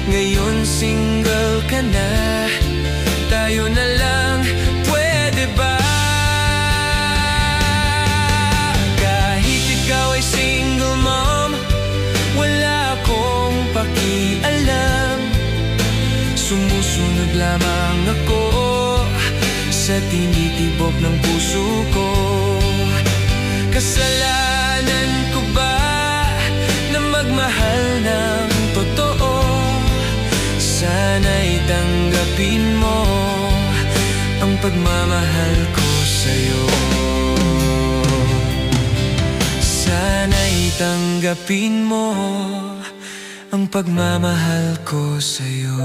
Ngayon single ka na, tayo na lang, pwede ba? Kahit ikaw ay single mom, wala akong pakialam. Sumusunod lamang ako sa tinitibok ng puso ko. Kasalanan ko ba na magmahal ng totoo? Sana'y tanggapin mo ang pagmamahal ko sa'yo. Sana'y tanggapin mo ang pagmamahal ko sa'yo.